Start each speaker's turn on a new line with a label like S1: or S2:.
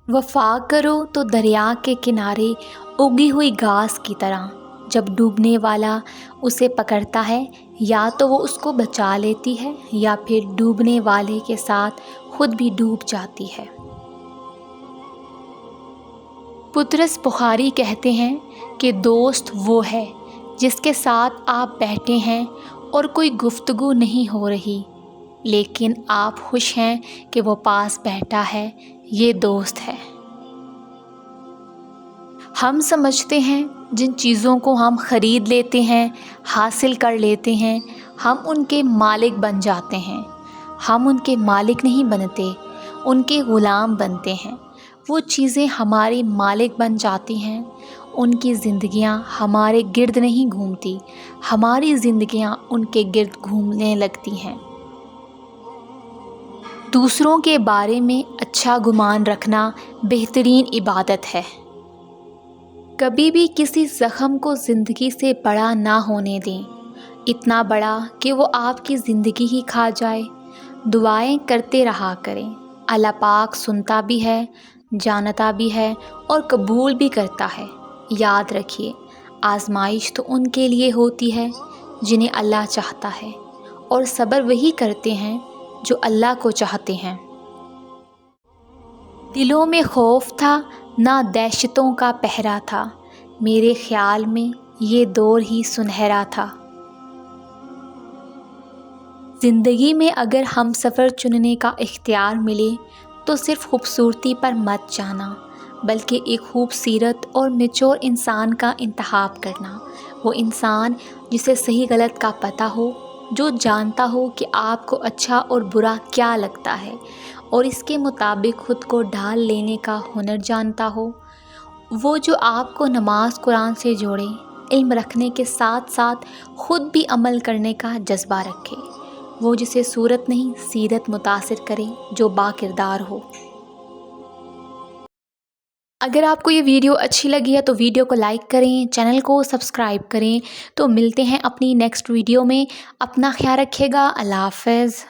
S1: वफा करो तो दरिया के किनारे उगी हुई घास की तरह, जब डूबने वाला उसे पकड़ता है या तो वो उसको बचा लेती है या फिर डूबने वाले के साथ खुद भी डूब जाती है। पुतरस बुखारी कहते हैं कि दोस्त वो है जिसके साथ आप बैठे हैं और कोई गुफ्तगू नहीं हो रही, लेकिन आप खुश हैं कि वो पास बैठा है, ये दोस्त है। हम समझते हैं जिन चीज़ों को हम ख़रीद लेते हैं, हासिल कर लेते हैं, हम उनके मालिक बन जाते हैं। हम उनके मालिक नहीं बनते, उनके ग़ुलाम बनते हैं। वो चीज़ें हमारे मालिक बन जाती हैं। उनकी ज़िंदगियां हमारे गिर्द नहीं घूमती, हमारी ज़िंदगियां उनके गिर्द घूमने लगती हैं। दूसरों के बारे में अच्छा गुमान रखना बेहतरीन इबादत है। कभी भी किसी ज़ख़म को ज़िंदगी से बड़ा ना होने दें, इतना बड़ा कि वो आपकी ज़िंदगी ही खा जाए। दुआएं करते रहा करें। अल्लाह पाक सुनता भी है, जानता भी है और कबूल भी करता है। याद रखिए, आजमाइश तो उनके लिए होती है जिन्हें अल्लाह चाहता है, और सब्र वही करते हैं जो अल्लाह को चाहते हैं। दिलों में खौफ था ना दहशतों का पहरा था, मेरे ख़्याल में ये दौर ही सुनहरा था। ज़िंदगी में अगर हम सफ़र चुनने का इख्तियार मिले तो सिर्फ़ खूबसूरती पर मत जाना, बल्कि एक खूबसूरत और मैच्योर इंसान का इंतखाब करना। वो इंसान जिसे सही गलत का पता हो, जो जानता हो कि आपको अच्छा और बुरा क्या लगता है और इसके मुताबिक ख़ुद को ढाल लेने का हुनर जानता हो। वो जो आपको नमाज कुरान से जोड़े, इल्म रखने के साथ साथ ख़ुद भी अमल करने का जज्बा रखे। वो जिसे सूरत नहीं सीरत मुतासिर करे, जो बाकिरदार हो। अगर आपको ये वीडियो अच्छी लगी है तो वीडियो को लाइक करें, चैनल को सब्सक्राइब करें। तो मिलते हैं अपनी नेक्स्ट वीडियो में। अपना ख्याल रखिएगा। अल्लाह हाफ़िज़।